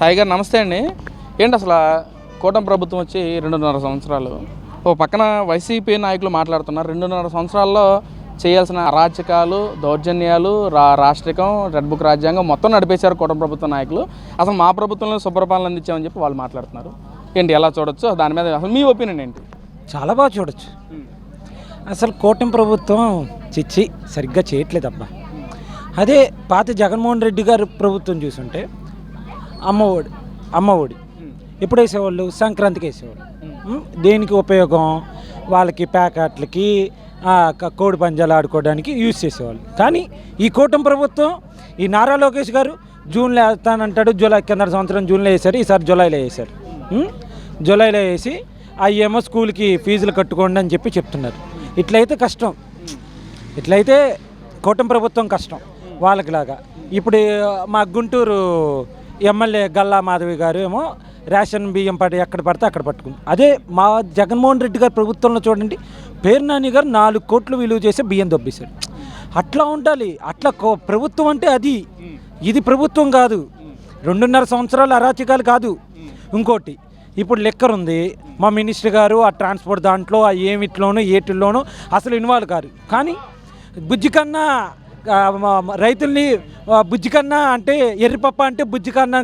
సాయి గారు నమస్తే అండి. ఏంటి అసలు కూటమి ప్రభుత్వం వచ్చి 2.5 సంవత్సరాలు, ఓ పక్కన వైసీపీ నాయకులు మాట్లాడుతున్నారు 2.5 సంవత్సరాల్లో చేయాల్సిన అరాచకాలు, దౌర్జన్యాలు, రాష్ట్రీకం, రెడ్ బుక్ రాజ్యాంగం మొత్తం నడిపేశారు కూటమి ప్రభుత్వ నాయకులు. అసలు మా ప్రభుత్వంలో శుభ్రపాలన అందించామని చెప్పి వాళ్ళు మాట్లాడుతున్నారు. ఏంటి ఎలా చూడొచ్చు దాని మీద అసలు మీ ఒపీనియన్ ఏంటి? చాలా బాగా చూడొచ్చు. అసలు కూటమి ప్రభుత్వం సరిగ్గా చేయట్లేదబ్బా. అదే పాత జగన్మోహన్ రెడ్డి గారు ప్రభుత్వం చూసుంటే అమ్మఒడి ఎప్పుడు వేసేవాళ్ళు? సంక్రాంతికి వేసేవాళ్ళు. దేనికి ఉపయోగం? వాళ్ళకి ప్యాకెట్లకి కోడి పంజాలు ఆడుకోవడానికి యూజ్ చేసేవాళ్ళు. కానీ ఈ కూటమి ప్రభుత్వం, ఈ నారా లోకేష్ గారు జూన్లో వేస్తానంటాడు. కింద సంవత్సరం జూన్లో వేశారు, ఈసారి జూలైలో వేశారు. జూలైలో వేసి అయ్యేమో స్కూల్కి ఫీజులు కట్టుకోండి అని చెప్పి చెప్తున్నారు. ఇట్లయితే కష్టం, ఇట్లయితే కూటమి ప్రభుత్వం కష్టం వాళ్ళకిలాగా. ఇప్పుడు మా గుంటూరు ఎమ్మెల్యే గల్లా మాధవి గారు ఏమో రేషన్ బియ్యం ఎక్కడ పడితే అక్కడ పట్టుకుంది. అదే మా జగన్మోహన్ రెడ్డి గారి ప్రభుత్వంలో చూడండి, పేరు నాని గారు 4 కోట్లు విలువ చేసి బియ్యం దొబ్బేశారు. అట్లా ఉండాలి. అట్లా ప్రభుత్వం అంటే అది. ఇది ప్రభుత్వం కాదు. 2.5 సంవత్సరాలు అరాచకాలు కాదు. ఇంకోటి, ఇప్పుడు లిక్కర్ ఉంది. మా మినిస్టర్ గారు ఆ ట్రాన్స్పోర్ట్ దాంట్లో ఏమిట్లోనూ ఏటిల్లోనూ అసలు ఇన్వాల్వ్ కాదు. కానీ బుజ్జి కన్నా రైతుల్ని బుజ్జి కన్నా అంటే ఎర్రిపప్ప అంటే బుజ్జి కన్నా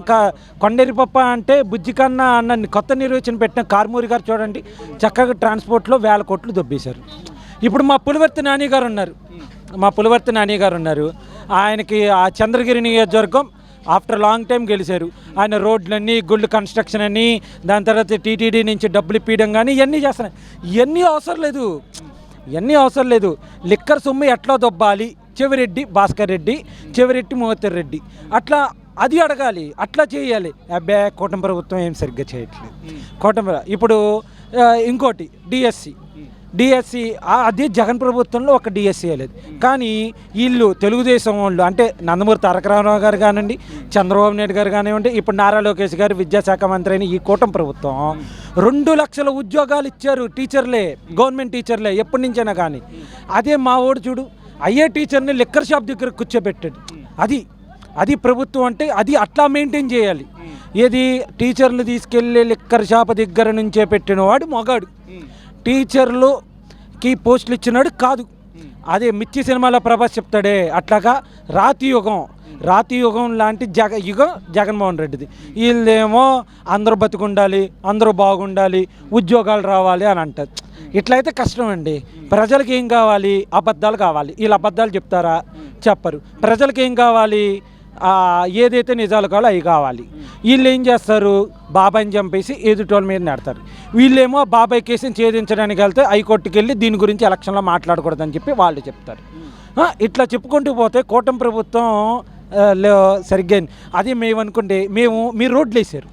కొండెర్రిపప్ప అంటే బుజ్జి కన్నా అన్న కొత్త నిర్వచనం పెట్టిన కార్మూరి గారు చూడండి, చక్కగా ట్రాన్స్పోర్ట్లో 1000 కోట్లు దొబ్బేశారు. ఇప్పుడు మా పులివర్తి నాని గారు ఉన్నారు. ఆయనకి ఆ చంద్రగిరి నియోజకవర్గం ఆఫ్టర్ లాంగ్ టైం గెలిచారు. ఆయన రోడ్లన్నీ, గుళ్ళు కన్స్ట్రక్షన్ అని, దాని తర్వాత టీటీడీ నుంచి డబ్బులు ఇప్పించడం కానీ ఇవన్నీ చేస్తున్నాయి. ఇవన్నీ అవసరం లేదు. లిక్కర్ సొమ్ము ఎట్లా దొబ్బాలి? చెవిరెడ్డి భాస్కర్ రెడ్డి, చెవిరెడ్డి మోహత్తర్ రెడ్డి, అట్లా అది అడగాలి, అట్లా చేయాలి. అబ్బే కూటమి ప్రభుత్వం ఏం సరిగ్గా చేయట్లేదు. ఇప్పుడు ఇంకోటి డిఎస్సి అదే జగన్ ప్రభుత్వంలో ఒక డిఎస్సి లేదు. కానీ వీళ్ళు తెలుగుదేశం వాళ్ళు అంటే నందమూరి తారక రామారావు గారు కానివ్వండి, చంద్రబాబు నాయుడు గారు కానివ్వండి, ఇప్పుడు నారా లోకేష్ గారు విద్యాశాఖ మంత్రి అయిన ఈ కూటమి ప్రభుత్వం 2 లక్షల ఉద్యోగాలు ఇచ్చారు. టీచర్లే, గవర్నమెంట్ టీచర్లే, ఎప్పటి నుంచైనా. కానీ అదే మా ఓడు చూడు, అయ్యే టీచర్ని లిక్కర్ షాప్ దగ్గర కూర్చోబెట్టాడు. అది ప్రభుత్వం అంటే అది అట్లా మెయింటైన్ చేయాలి. ఏది టీచర్లు తీసుకెళ్ళి లిక్కర్ షాప్ దగ్గర నుంచే పెట్టినవాడు మగాడు, టీచర్లుకి పోస్టులు ఇచ్చినాడు కాదు. అదే మిర్చి సినిమాలో ప్రభాస్ చెప్తాడే, అట్లాగా రాతి యుగం లాంటి యుగం జగన్మోహన్ రెడ్డిది. వీళ్ళేమో అందరూ బతుకుండాలి, అందరూ బాగుండాలి, ఉద్యోగాలు రావాలి అని అంటారు. ఇట్లయితే కష్టం అండి. ప్రజలకి ఏం కావాలి? అబద్ధాలు కావాలి. వీళ్ళు అబద్ధాలు చెప్తారా? చెప్పరు. ప్రజలకి ఏం కావాలి? ఏదైతే నిజాలు కావాలో అవి కావాలి. వీళ్ళు ఏం చేస్తారు? బాబాయ్ని చంపేసి ఎదుటోళ్ళ మీద నెడతారు. వీళ్ళేమో బాబాయ్ కేసుని ఛేదించడానికి వెళ్తే హైకోర్టుకి వెళ్ళి దీని గురించి ఎలక్షన్లో మాట్లాడకూడదని చెప్పి వాళ్ళు చెప్తారు. ఇట్లా చెప్పుకుంటూ పోతే కూటమి ప్రభుత్వం సరిగ్గా అది మేము అనుకుంటే మీరు రోడ్లు వేసారు,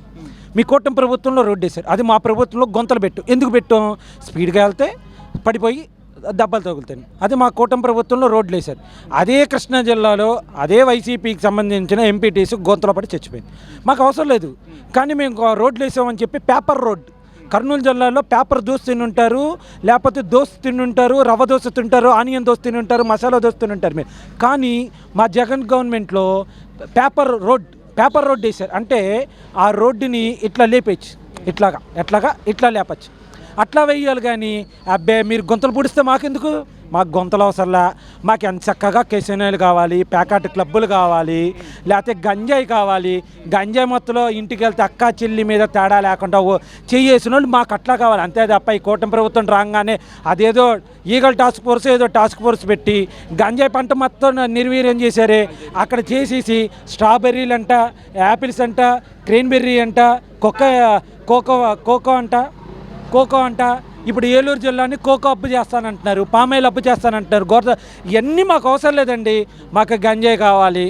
మీ కూటమి ప్రభుత్వంలో రోడ్డు వేశారు. అది మా ప్రభుత్వంలో గొంతలు ఎందుకు పెట్టాం? స్పీడ్గా వెళ్తే పడిపోయి దెబ్బలు తగులుతాయి. అది మా కూటమి ప్రభుత్వంలో రోడ్లు వేశారు. అదే కృష్ణా జిల్లాలో అదే వైసీపీకి సంబంధించిన ఎంపీటీసీ గొంతులో పడి చచ్చిపోయింది. మాకు అవసరం లేదు, కానీ మేము రోడ్లు వేసామని చెప్పి పేపర్ రోడ్, కర్నూలు జిల్లాలో పేపర్ దోశ తినుంటారు, లేకపోతే దోశ తినుంటారు, రవ్వ దోశ తింటారు, ఆనియన్ దోశ తినుంటారు, మసాలా దోశ తినుంటారు మీరు. కానీ మా జగన్ గవర్నమెంట్లో పేపర్ రోడ్ వేశారు. అంటే ఆ రోడ్డుని ఇట్లా లేపచ్చు, ఇట్లా లేపచ్చు, అట్లా వేయాలి. కానీ అబ్బే మీరు గొంతలు పొడిస్తే మాకెందుకు? మాకు గొంతలు అవసరంలా. మాకు ఎంత చక్కగా కెసినోలు కావాలి, ప్యాకెట్ క్లబ్బులు కావాలి, లేకపోతే గంజాయి కావాలి. గంజాయి మొత్తంలో ఇంటికి వెళ్తే అక్క చెల్లి మీద తేడా లేకుండా చేసిన వాళ్ళు మాకు అట్లా కావాలి. అంతే తప్ప ఈ కూటమి ప్రభుత్వం రాగానే అదేదో ఈగల్ టాస్క్ ఫోర్స్ పెట్టి గంజాయి పంట మొత్తం నిర్వీర్యం చేశారే. అక్కడ చేసేసి స్ట్రాబెర్రీలు అంట, యాపిల్స్ అంట, క్రెయిన్బెర్రీ అంట, కోకో అంట. ఇప్పుడు ఏలూరు జిల్లాని కోకో అప్పు చేస్తానంటున్నారు, పామాయిల్ అప్పు చేస్తానంటున్నారు. ఇవన్నీ మాకు అవసరం లేదండి. మాకు గంజాయి కావాలి,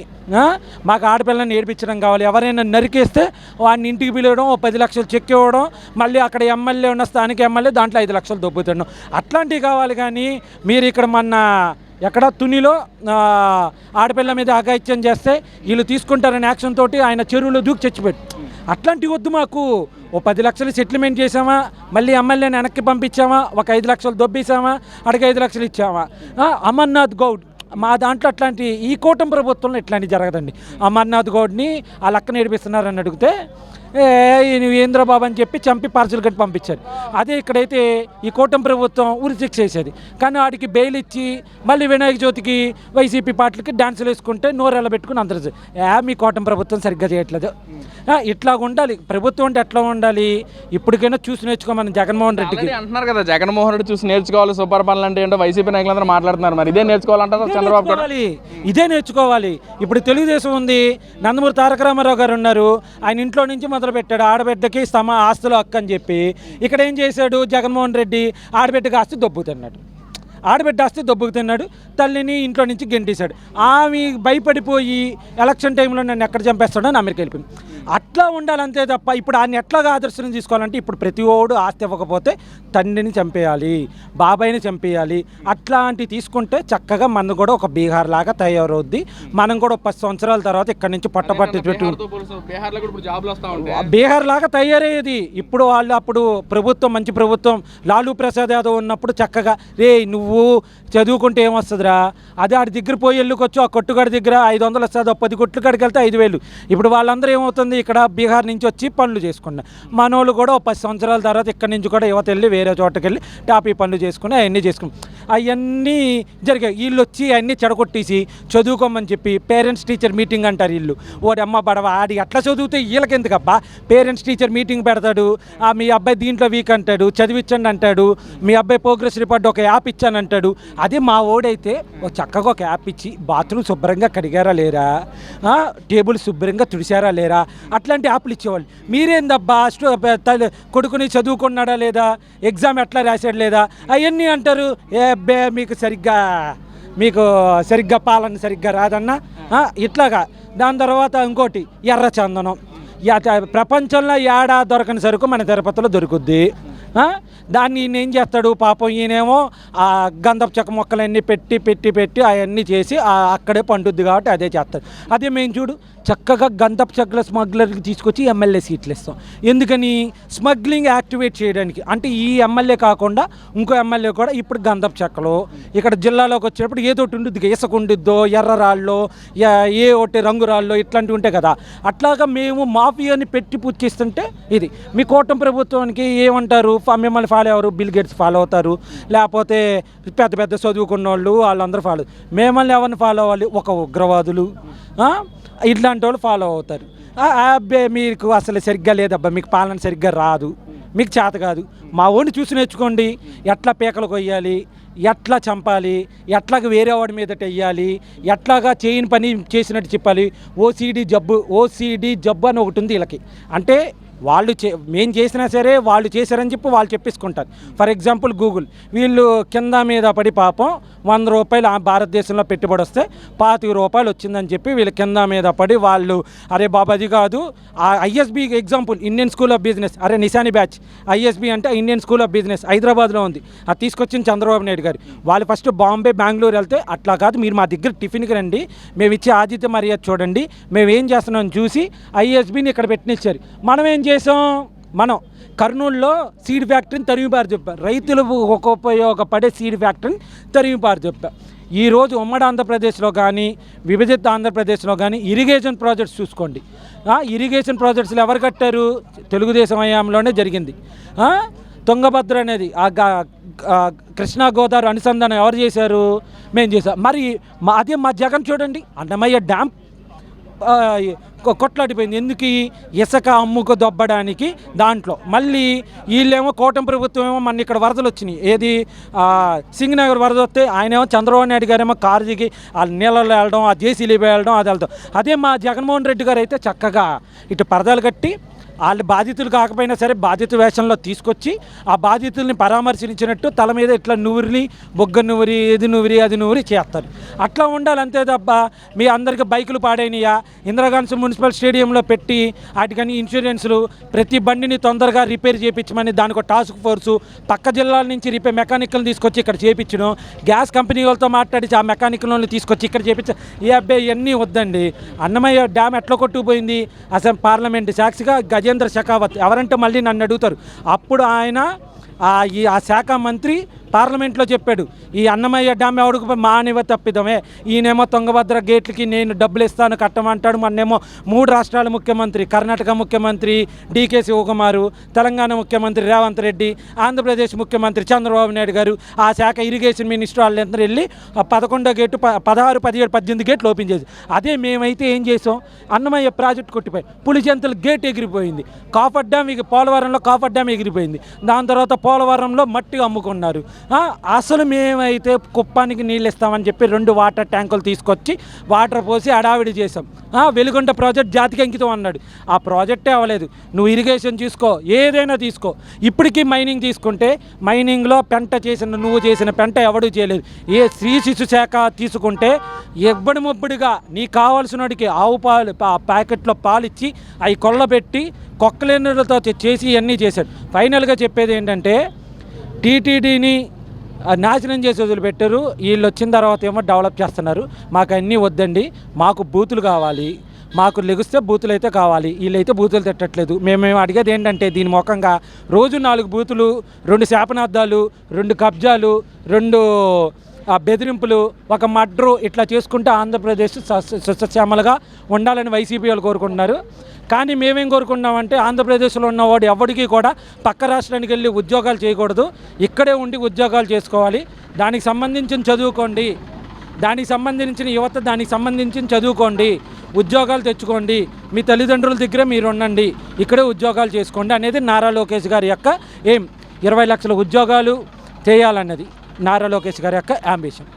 మాకు ఆడపిల్లని ఏడిపించడం కావాలి. ఎవరైనా నరికేస్తే వాడిని ఇంటికి పిలవడం, 10 లక్షలు చెక్ ఇవ్వడం, మళ్ళీ అక్కడ ఎమ్మెల్యే ఉన్న స్థానిక ఎమ్మెల్యే దాంట్లో 5 లక్షలు దొబ్బుతున్నాం. అట్లాంటివి కావాలి. కానీ మీరు ఇక్కడ ఎక్కడ తునిలో ఆడపిల్ల మీద అఘాయిత్యం చేస్తే వీళ్ళు తీసుకుంటారనే యాక్షన్ తోటి ఆయన చెరువులో దూకి చచ్చిపెట్టు. అట్లాంటివి వద్దు మాకు. 10 లక్షలు సెటిల్మెంట్ చేసామా, మళ్ళీ ఎమ్మెల్యేని వెనక్కి పంపించామా, ఒక 5 లక్షలు దొబ్బేసామా, అడిగి 5 లక్షలు ఇచ్చామా. అమర్నాథ్ గౌడ్ మా దాంట్లో అట్లాంటి ఈ కూటమి ప్రభుత్వంలో ఇట్లాంటివి జరగదండి. అమర్నాథ్ గౌడ్ని ఆ లక్కన ఏడిపిస్తున్నారని అడిగితే నువ్వు ఏంద్రబాబు అని చెప్పి చంపి పార్సల్ కట్టి పంపించారు. అదే ఇక్కడైతే ఈ కూటమి ప్రభుత్వం ఉరి శిక్ష చేసేది, కానీ వాడికి బెయిల్ ఇచ్చి మళ్ళీ వినాయక చవితికి వైసీపీ పార్టీలకి డాన్సులు వేసుకుంటే నోరెళ్ళ పెట్టుకుని అందరూ మీ కూటమి ప్రభుత్వం సరిగ్గా చేయట్లేదు. ఇట్లా ఉండాలి ప్రభుత్వం అంటే ఎట్లా ఉండాలి. ఇప్పటికైనా చూసి నేర్చుకోమని జగన్మోహన్ రెడ్డికి అంటున్నారు కదా, జగన్మోహన్ రెడ్డి చూసి నేర్చుకోవాలి సూపర్ అంటే ఏంటో వైసీపీ నాయకులందరూ మాట్లాడుతున్నారు. మరి ఇదే నేర్చుకోవాలంటారు చంద్రబాబు కూడా. ఇదే నేర్చుకోవాలి. ఇప్పుడు తెలుగుదేశం ఉంది, నందమూరి తారక రామారావు గారు ఉన్నారు, ఆయన ఇంట్లో నుంచి మొదలు పెట్టాడు ఆడబిడ్డకి ఆస్తులు హక్కు అని చెప్పి. ఇక్కడ ఏం చేశాడు జగన్మోహన్ రెడ్డి, ఆడబిడ్డకి ఆస్తి దొబ్బుతున్నాడు, ఆడబిడ్డ ఆస్తి దొబ్బుతున్నాడు, తల్లిని ఇంట్లో నుంచి గెంటేశాడు. ఆమె భయపడిపోయి ఎలక్షన్ టైంలో నన్ను ఎక్కడ చంపేస్తాడో అమెరికా వెళ్ళిపోయింది. అట్లా ఉండాలంతే తప్ప ఇప్పుడు ఆయన ఎట్లాగా ఆదర్శనం తీసుకోవాలంటే ఇప్పుడు ప్రతి ఓడు ఆస్తి ఇవ్వకపోతే తండ్రిని చంపేయాలి, బాబాయిని చంపేయాలి, అట్లాంటివి తీసుకుంటే చక్కగా మనం కూడా ఒక బీహార్ లాగా తయారవుద్ది. మనం కూడా 10 సంవత్సరాల తర్వాత ఇక్కడ నుంచి పట్టపట్టి బీహార్ లాగా తయారయ్యేది. ఇప్పుడు వాళ్ళు అప్పుడు ప్రభుత్వం మంచి ప్రభుత్వం లాలూ ప్రసాద్ యాదవ్ ఉన్నప్పుడు చక్కగా నువ్వు చదువుకుంటే ఏమొస్తుందిరా, అదే ఆడి దగ్గర పోయి వెళ్ళుకొచ్చు, ఆ కొట్టుగాడి దగ్గర 500 వస్తుంది, 10 కొట్లు కాడికి వెళ్తే 5,000. ఇప్పుడు వాళ్ళందరూ ఏమవుతుంది ఇక్కడ బీహార్ నుంచి వచ్చి పనులు చేసుకున్నారు. మనోళ్ళు కూడా 10 సంవత్సరాల తర్వాత ఇక్కడ నుంచి కూడా యువత వెళ్ళి వేరే చోటకి వెళ్ళి టాపీ పనులు చేసుకుని అవన్నీ చేసుకుని అవన్నీ జరిగాయి. వీళ్ళు వచ్చి అవన్నీ చెడగొట్టేసి చదువుకోమని చెప్పి పేరెంట్స్ టీచర్ మీటింగ్ అంటారు. వీళ్ళు ఓడి అమ్మ బడవ ఆడి అట్లా చదివితే వీళ్ళకి ఎందుకబ్బా, పేరెంట్స్ టీచర్ మీటింగ్ పెడతాడు, మీ అబ్బాయి దీంట్లో వీక్ అంటాడు, చదివించండి అంటాడు, మీ అబ్బాయి ప్రోగ్రెస్ రిపోర్ట్ ఒక యాప్ ఇచ్చాను అంటాడు. అదే మా ఓడైతే చక్కగా ఒక యాప్ ఇచ్చి బాత్రూమ్ శుభ్రంగా కడిగారా లేరా, టేబుల్ శుభ్రంగా తుడిచారా లేరా, అట్లాంటి యాప్లు ఇచ్చేవాళ్ళు. మీరేందబ్బా కొడుకుని చదువుకున్నాడా లేదా, ఎగ్జామ్ ఎట్లా రాశాడు లేదా అవన్నీ అంటారు. మీకు సరిగ్గా పాలన సరిగ్గా రాదన్నా ఇట్లాగా. దాని తర్వాత ఇంకోటి ఎర్ర చందనం, ప్రపంచంలో ఏడా దొరకని సరుకు మన తిరుపతిలో దొరుకుద్ది. దాన్ని ఈయన ఏం చేస్తాడు పాపం, ఈయనేమో ఆ గంధపు చెక్క మొక్కలన్నీ పెట్టి అవన్నీ చేసి అక్కడే పండుద్ది కాబట్టి అదే చేస్తాడు. అదే మేము చూడు చక్కగా గంధపు చెక్కల స్మగ్లర్కి తీసుకొచ్చి ఎమ్మెల్యే సీట్లు ఇస్తాం. ఎందుకని స్మగ్లింగ్ యాక్టివేట్ చేయడానికి. అంటే ఈ ఎమ్మెల్యే కాకుండా ఇంకో ఎమ్మెల్యే కూడా ఇప్పుడు గంధపు చెక్కలు ఇక్కడ జిల్లాలోకి వచ్చేటప్పుడు ఏదో ఒకటి ఉండుద్ది, ఇసుక ఉండిద్దో, ఎర్ర రాళ్ళు, ఒకటి రంగురాళ్ళు ఇట్లాంటివి ఉంటాయి కదా. అట్లాగా మేము మాఫియాని పెట్టి పుచ్చిస్తుంటే ఇది మీ కూటమి ప్రభుత్వానికి ఏమంటారు, మిమ్మల్ని ఫాలో అవ్వరు, బిల్ గేట్స్ ఫాలో అవుతారు, లేకపోతే పెద్ద చదువుకున్న వాళ్ళు వాళ్ళందరూ ఫాలో. మిమ్మల్ని ఎవరిని ఫాలో అవ్వాలి, ఒక ఉగ్రవాదులు ఇట్లాంటి వాళ్ళు ఫాలో అవుతారు. అబ్బే మీకు అసలు సరిగ్గా లేదబ్బా, మీకు పాలన సరిగ్గా రాదు, మీకు చేత కాదు, మా ఓడిని చూసి నేర్చుకోండి. ఎట్లా పీకలు కొయ్యాలి, ఎట్లా చంపాలి, ఎట్లాగ వేరే వాడి మీదట వెయ్యాలి, ఎట్లాగా చేయని పని చేసినట్టు చెప్పాలి. ఓసీడీ జబ్బు అని ఒకటి ఉంది వీళ్ళకి. అంటే వాళ్ళు మేము చేసినా సరే వాళ్ళు చేశారని చెప్పి వాళ్ళు చెప్పేసుకుంటారు. ఫర్ ఎగ్జాంపుల్ గూగుల్, వీళ్ళు కింద మీద పడి పాపం 100 రూపాయలు భారతదేశంలో పెట్టుబడి వస్తే 25 రూపాయలు వచ్చిందని చెప్పి వీళ్ళు కింద మీద పడి వాళ్ళు అరే బాబు అది కాదు, ISB example Indian school of business, అరే నిశాని బ్యాచ్ ఐఎస్బి అంటే ఇండియన్ స్కూల్ ఆఫ్ బిజినెస్ హైదరాబాద్లో ఉంది, అది తీసుకొచ్చిన చంద్రబాబు నాయుడు గారు. వాళ్ళు ఫస్ట్ బాంబే బెంగళూరు వెళ్తే అట్లా కాదు, మీరు మా దగ్గర టిఫిన్కి రండి, మేము ఇచ్చే ఆతిథ్య మర్యాద చూడండి, మేము ఏం చేస్తున్నాం చూసి ఐఎస్బిని ఇక్కడ పెట్టినిచ్చారు. మనం ఏం చేసాం, మనం కర్నూలులో సీడ్ ఫ్యాక్టరీని తరిమిపారు చెప్పారు, రైతులకు ఒక ఉపయోగపడే సీడ్ ఫ్యాక్టరీని తరిమిపారు చెప్పారు. ఈరోజు ఉమ్మడి ఆంధ్రప్రదేశ్లో కానీ విభజిత ఆంధ్రప్రదేశ్లో కానీ ఇరిగేషన్ ప్రాజెక్ట్స్ చూసుకోండి. ఇరిగేషన్ ప్రాజెక్ట్స్లో ఎవరు కట్టారు, తెలుగుదేశం హయాంలోనే జరిగింది. తుంగభద్ర అనేది కృష్ణా గోదావరి అనుసంధానం ఎవరు చేశారు, మేము చేసాం. మరి అదే మా జగన్ చూడండి, అన్నమయ్య డ్యామ్ కొట్లాడిపోయింది. ఎందుకు, ఇసుక అమ్ముకు దొబ్బడానికి. దాంట్లో మళ్ళీ వీళ్ళేమో కూటమి ప్రభుత్వం ఏమో మన ఇక్కడ వరదలు వచ్చినాయి, ఏది సింగనగర్ వరద వస్తే ఆయనేమో చంద్రబాబు నాయుడు గారేమో కారు దిగి ఆ నీళ్ళలో వెళ్ళడం, ఆ జేసీలు వెళ్ళడం, అది వెళ్తాం. అదే మా జగన్మోహన్ రెడ్డి గారు అయితే చక్కగా ఇటు పరదాలు కట్టి వాళ్ళు బాధితులు కాకపోయినా సరే బాధిత వేషంలో తీసుకొచ్చి ఆ బాధితుల్ని పరామర్శించినట్టు తల మీద ఇట్లా నువ్వురిని బొగ్గ నువ్వురి, ఏది నువ్వురి అది నువ్వురి చేస్తారు. అట్లా ఉండాలి అంతే తప్ప మీ అందరికీ బైకులు పాడైనయా, ఇందిరాగాంధీ మున్సిపల్ స్టేడియంలో పెట్టి వాటికని ఇన్సూరెన్సులు, ప్రతి బండిని తొందరగా రిపేర్ చేయించమని దానికి టాస్క్ ఫోర్సు, పక్క జిల్లాల నుంచి మెకానికల్ని తీసుకొచ్చి ఇక్కడ చేయించడం, గ్యాస్ కంపెనీ వాళ్ళతో మాట్లాడి ఆ మెకానికల్ని తీసుకొచ్చి ఇక్కడ చేయించ. ఈ అబ్బాయి ఇవన్నీ వద్దండి. అన్నమయ్య డ్యామ్ ఎట్లా కొట్టుకుపోయింది, అసలు పార్లమెంట్ సాక్షిగా గజేంద్ర షెకావత్ ఎవరంటే మళ్ళీ నన్ను అడుగుతారు. అప్పుడు ఆయన ఆ శాఖ మంత్రి పార్లమెంట్లో చెప్పాడు, ఈ అన్నమయ్య డ్యామ్ ఎవడికి మానవ తప్పిదమే, ఈయనేమో తుంగభద్ర గేట్లకి నేను డబ్బులు ఇస్తాను కట్టమంటాడు, మొన్నేమో 3 రాష్ట్రాల ముఖ్యమంత్రి, కర్ణాటక ముఖ్యమంత్రి డికే శివకుమారు, తెలంగాణ ముఖ్యమంత్రి రేవంత్ రెడ్డి, ఆంధ్రప్రదేశ్ ముఖ్యమంత్రి చంద్రబాబు నాయుడు గారు, ఆ శాఖ ఇరిగేషన్ మినిస్టర్ వాళ్ళందరూ వెళ్ళి 11వ గేటు 16, 17, 18 గేట్లు ఓపెన్ చేసి, అదే మేమైతే ఏం చేసాం, అన్నమయ్య ప్రాజెక్టు కొట్టిపోయి పులిచెంతల గేట్ ఎగిరిపోయింది, కాఫర్ డ్యామ్ పోలవరంలో కాఫర్ డ్యామ్ ఎగిరిపోయింది, దాని తర్వాత పోలవరంలో మట్టి అమ్ముకున్నారు. అసలు మేమైతే కుప్పానికి నీళ్ళు ఇస్తామని చెప్పి 2 వాటర్ ట్యాంకులు తీసుకొచ్చి వాటర్ పోసి అడావిడి చేసాం. వెలుగొండ ప్రాజెక్ట్ జాతికి అంకితం అన్నాడు, ఆ ప్రాజెక్టే అవ్వలేదు. నువ్వు ఇరిగేషన్ తీసుకో, ఏదైనా తీసుకో, ఇప్పటికీ మైనింగ్ తీసుకుంటే మైనింగ్లో పెంట నువ్వు చేసిన పెంట ఎవడూ చేయలేదు. ఏ శ్రీ శిశు శాఖ తీసుకుంటే ఎబ్బడి మొబ్బడిగా నీకు కావాల్సిన వాడికి ఆవు పాలు ప్యాకెట్లో పాలు ఇచ్చి అవి కొల్లబెట్టి కొక్కలేనులతో చేసి ఇవన్నీ చేశాడు. ఫైనల్గా చెప్పేది ఏంటంటే టీటీడీని నాశనం చేసి వదిలిపెట్టారు, వీళ్ళు వచ్చిన తర్వాత ఏమో డెవలప్ చేస్తున్నారు. మాకు అన్నీ వద్దండి, మాకు బూతులు కావాలి, మాకు లెగిస్తే బూతులు అయితే కావాలి, వీళ్ళైతే బూతులు తిట్టట్లేదు. మేము అడిగేది ఏంటంటే దీని ముఖంగా రోజు 4 బూతులు, 2 శాపనార్థాలు, 2 కబ్జాలు, 2 బెదిరింపులు, 1 మర్డరు ఇట్లా చేసుకుంటే ఆంధ్రప్రదేశ్ సస్యశ్యామలుగా ఉండాలని వైసీపీ వాళ్ళు కోరుకుంటున్నారు. కానీ మేమేం కోరుకున్నామంటే ఆంధ్రప్రదేశ్లో ఉన్నవాడు ఎవరికి కూడా పక్క రాష్ట్రానికి వెళ్ళి ఉద్యోగాలు చేయకూడదు, ఇక్కడే ఉండి ఉద్యోగాలు చేసుకోవాలి. దానికి సంబంధించిన చదువుకోండి, దానికి సంబంధించిన యువత దానికి సంబంధించిన చదువుకోండి, ఉద్యోగాలు తెచ్చుకోండి, మీ తల్లిదండ్రుల దగ్గర మీరు ఉండండి, ఇక్కడే ఉద్యోగాలు చేసుకోండి అనేది నారా లోకేష్ గారి యొక్క 20 లక్షల ఉద్యోగాలు చేయాలన్నది నారా లోకేష్ గారి యొక్క అంబిషన్.